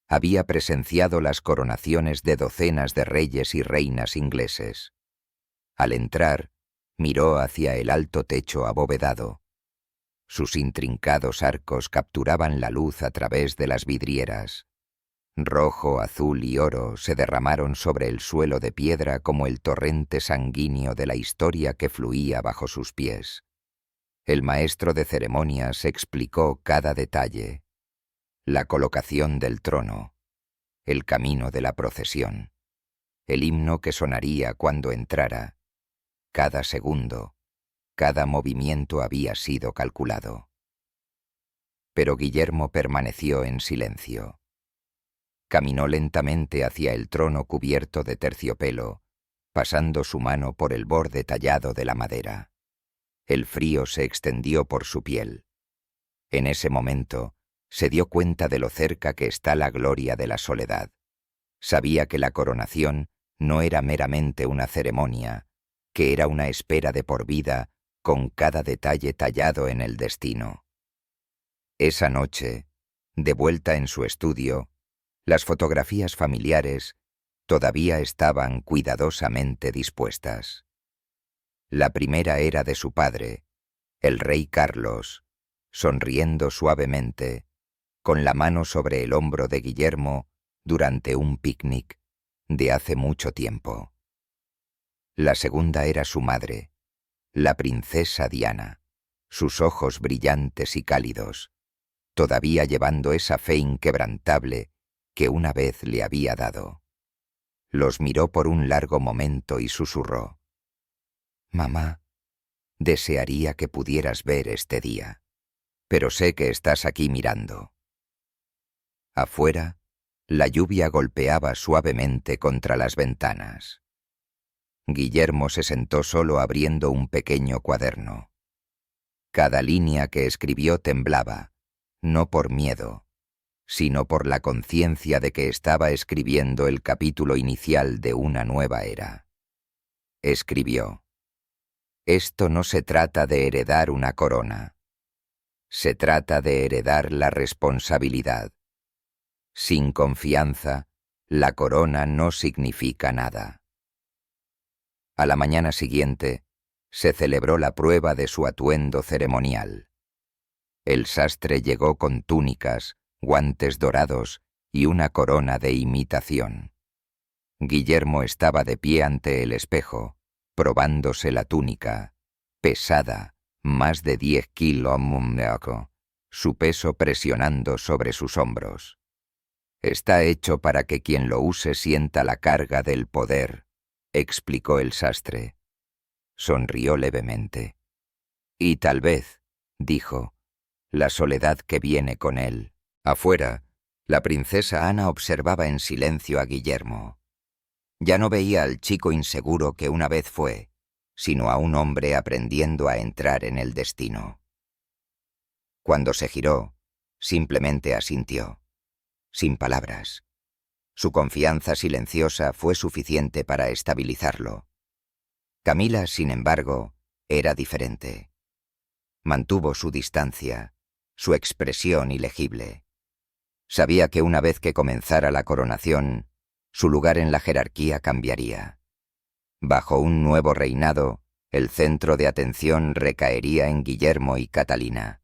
había presenciado las coronaciones de docenas de reyes y reinas ingleses. Al entrar, miró hacia el alto techo abovedado. Sus intrincados arcos capturaban la luz a través de las vidrieras. Rojo, azul y oro se derramaron sobre el suelo de piedra como el torrente sanguíneo de la historia que fluía bajo sus pies. El maestro de ceremonias explicó cada detalle: la colocación del trono, el camino de la procesión, el himno que sonaría cuando entrara. Cada segundo, cada movimiento había sido calculado. Pero Guillermo permaneció en silencio. Caminó lentamente hacia el trono cubierto de terciopelo, pasando su mano por el borde tallado de la madera. El frío se extendió por su piel. En ese momento, se dio cuenta de lo cerca que está la gloria de la soledad. Sabía que la coronación no era meramente una ceremonia, que era una espera de por vida con cada detalle tallado en el destino. Esa noche, de vuelta en su estudio, las fotografías familiares todavía estaban cuidadosamente dispuestas. La primera era de su padre, el rey Carlos, sonriendo suavemente, con la mano sobre el hombro de Guillermo durante un picnic de hace mucho tiempo. La segunda era su madre, la princesa Diana, sus ojos brillantes y cálidos, todavía llevando esa fe inquebrantable que una vez le había dado. Los miró por un largo momento y susurró: «Mamá, desearía que pudieras ver este día, pero sé que estás aquí mirando». Afuera, la lluvia golpeaba suavemente contra las ventanas. Guillermo se sentó solo abriendo un pequeño cuaderno. Cada línea que escribió temblaba, no por miedo, sino por la conciencia de que estaba escribiendo el capítulo inicial de una nueva era. Escribió: «Esto no se trata de heredar una corona. Se trata de heredar la responsabilidad. Sin confianza, la corona no significa nada». A la mañana siguiente, se celebró la prueba de su atuendo ceremonial. El sastre llegó con túnicas, guantes dorados y una corona de imitación. Guillermo estaba de pie ante el espejo, probándose la túnica, pesada, más de 10 kilos, su peso presionando sobre sus hombros. Está hecho para que quien lo use sienta la carga del poder, explicó el sastre. Sonrió levemente. Y tal vez, dijo, la soledad que viene con él. Afuera, la princesa Ana observaba en silencio a Guillermo. Ya no veía al chico inseguro que una vez fue, sino a un hombre aprendiendo a entrar en el destino. Cuando se giró, simplemente asintió, sin palabras. Su confianza silenciosa fue suficiente para estabilizarlo. Camila, sin embargo, era diferente. Mantuvo su distancia, su expresión ilegible. Sabía que una vez que comenzara la coronación, su lugar en la jerarquía cambiaría. Bajo un nuevo reinado, el centro de atención recaería en Guillermo y Catalina.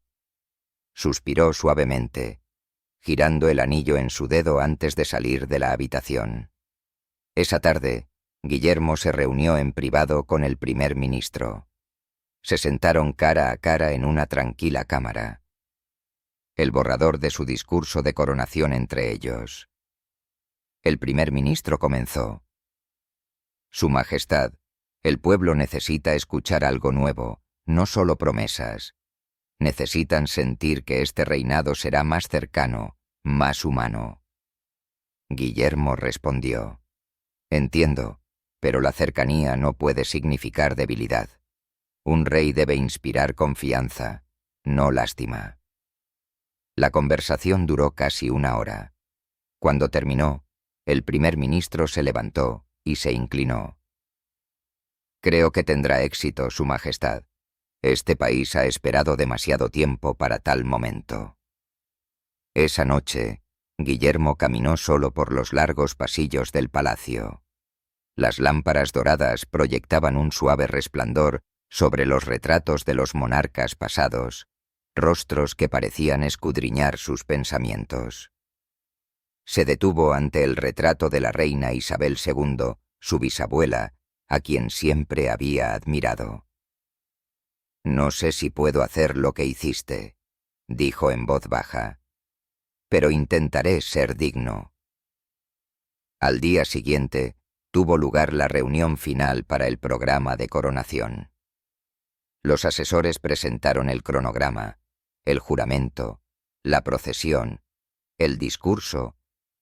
Suspiró suavemente, girando el anillo en su dedo antes de salir de la habitación. Esa tarde, Guillermo se reunió en privado con el primer ministro. Se sentaron cara a cara en una tranquila cámara. El borrador de su discurso de coronación entre ellos. El primer ministro comenzó. Su Majestad, el pueblo necesita escuchar algo nuevo, no solo promesas. Necesitan sentir que este reinado será más cercano, más humano. Guillermo respondió. Entiendo, pero la cercanía no puede significar debilidad. Un rey debe inspirar confianza, no lástima. La conversación duró casi 1 hora. Cuando terminó, el primer ministro se levantó y se inclinó. Creo que tendrá éxito, Su Majestad. Este país ha esperado demasiado tiempo para tal momento. Esa noche, Guillermo caminó solo por los largos pasillos del palacio. Las lámparas doradas proyectaban un suave resplandor sobre los retratos de los monarcas pasados, rostros que parecían escudriñar sus pensamientos. Se detuvo ante el retrato de la reina Isabel II, su bisabuela, a quien siempre había admirado. «No sé si puedo hacer lo que hiciste», dijo en voz baja, «pero intentaré ser digno». Al día siguiente, tuvo lugar la reunión final para el programa de coronación. Los asesores presentaron el cronograma, el juramento, la procesión, el discurso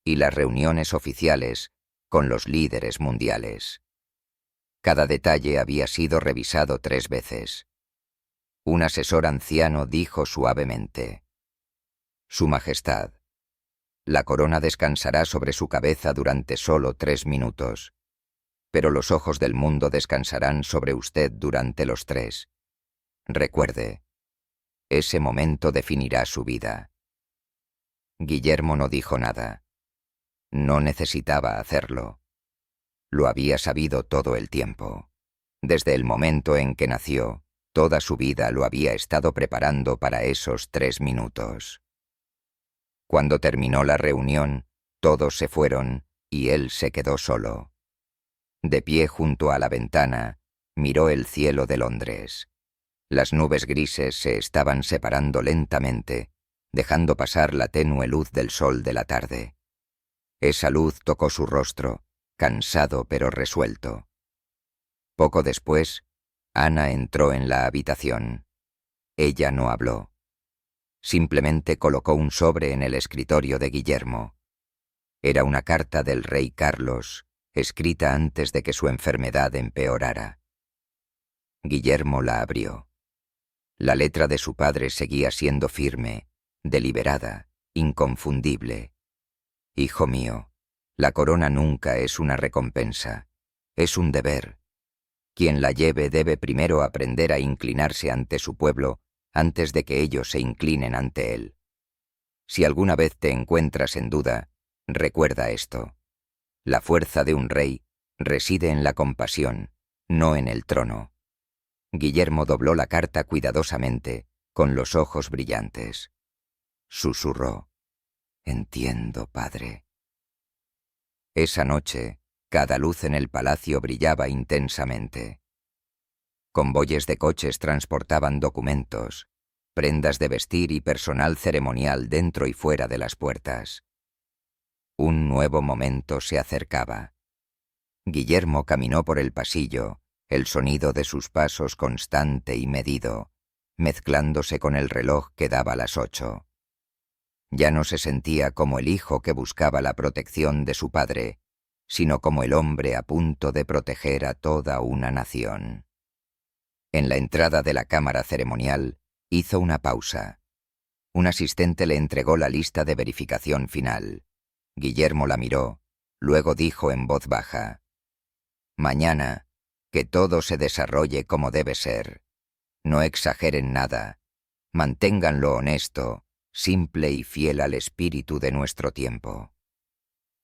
y las reuniones oficiales con los líderes mundiales. Cada detalle había sido revisado 3 veces. Un asesor anciano dijo suavemente: «Su Majestad, la corona descansará sobre su cabeza durante solo 3 minutos, pero los ojos del mundo descansarán sobre usted durante los 3. Recuerde, ese momento definirá su vida». Guillermo no dijo nada. No necesitaba hacerlo. Lo había sabido todo el tiempo. Desde el momento en que nació, toda su vida lo había estado preparando para esos 3 minutos. Cuando terminó la reunión, todos se fueron y él se quedó solo. De pie junto a la ventana, miró el cielo de Londres. Las nubes grises se estaban separando lentamente, dejando pasar la tenue luz del sol de la tarde. Esa luz tocó su rostro, cansado pero resuelto. Poco después, Ana entró en la habitación. Ella no habló. Simplemente colocó un sobre en el escritorio de Guillermo. Era una carta del rey Carlos, escrita antes de que su enfermedad empeorara. Guillermo la abrió. La letra de su padre seguía siendo firme, deliberada, inconfundible. «Hijo mío, la corona nunca es una recompensa, es un deber. Quien la lleve debe primero aprender a inclinarse ante su pueblo antes de que ellos se inclinen ante él. Si alguna vez te encuentras en duda, recuerda esto. La fuerza de un rey reside en la compasión, no en el trono». Guillermo dobló la carta cuidadosamente, con los ojos brillantes. Susurró: «Entiendo, padre». Esa noche, cada luz en el palacio brillaba intensamente. Convoyes de coches transportaban documentos, prendas de vestir y personal ceremonial dentro y fuera de las puertas. Un nuevo momento se acercaba. Guillermo caminó por el pasillo, el sonido de sus pasos constante y medido, mezclándose con el reloj que daba las 8. Ya no se sentía como el hijo que buscaba la protección de su padre, sino como el hombre a punto de proteger a toda una nación. En la entrada de la cámara ceremonial, hizo una pausa. Un asistente le entregó la lista de verificación final. Guillermo la miró, luego dijo en voz baja: «Mañana, que todo se desarrolle como debe ser. No exageren nada. Manténganlo honesto, simple y fiel al espíritu de nuestro tiempo».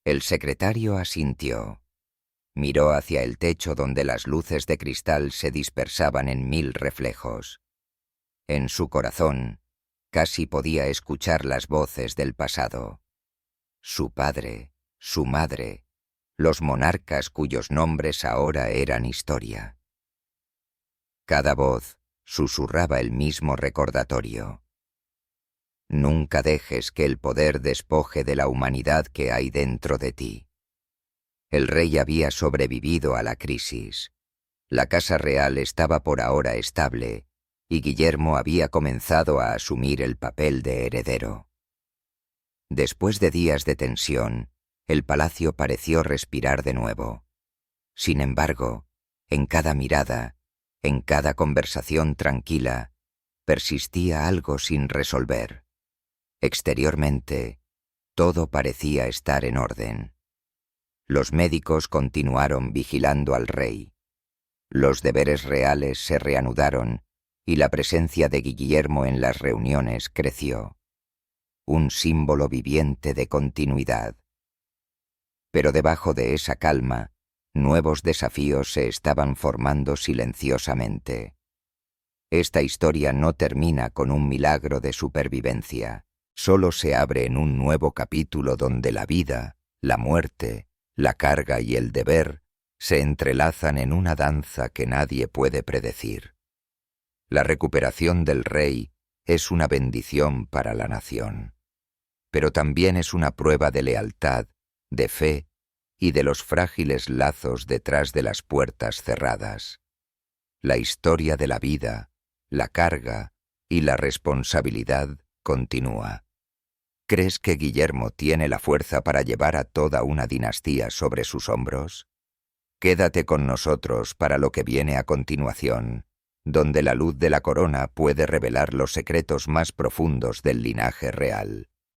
El secretario asintió. Miró hacia el techo donde las luces de cristal se dispersaban en 1000 reflejos. En su corazón, casi podía escuchar las voces del pasado. Su padre, su madre, los monarcas cuyos nombres ahora eran historia. Cada voz susurraba el mismo recordatorio: «Nunca dejes que el poder despoje de la humanidad que hay dentro de ti». El rey había sobrevivido a la crisis. La casa real estaba por ahora estable, y Guillermo había comenzado a asumir el papel de heredero. Después de días de tensión, el palacio pareció respirar de nuevo. Sin embargo, en cada mirada, en cada conversación tranquila, persistía algo sin resolver. Exteriormente, todo parecía estar en orden. Los médicos continuaron vigilando al rey. Los deberes reales se reanudaron y la presencia de Guillermo en las reuniones creció. Un símbolo viviente de continuidad. Pero debajo de esa calma, nuevos desafíos se estaban formando silenciosamente. Esta historia no termina con un milagro de supervivencia. Solo se abre en un nuevo capítulo donde la vida, la muerte, la carga y el deber se entrelazan en una danza que nadie puede predecir. La recuperación del rey es una bendición para la nación, pero también es una prueba de lealtad, de fe y de los frágiles lazos detrás de las puertas cerradas. La historia de la vida, la carga y la responsabilidad continúa. ¿Crees que Guillermo tiene la fuerza para llevar a toda una dinastía sobre sus hombros? Quédate con nosotros para lo que viene a continuación, donde la luz de la corona puede revelar los secretos más profundos del linaje real.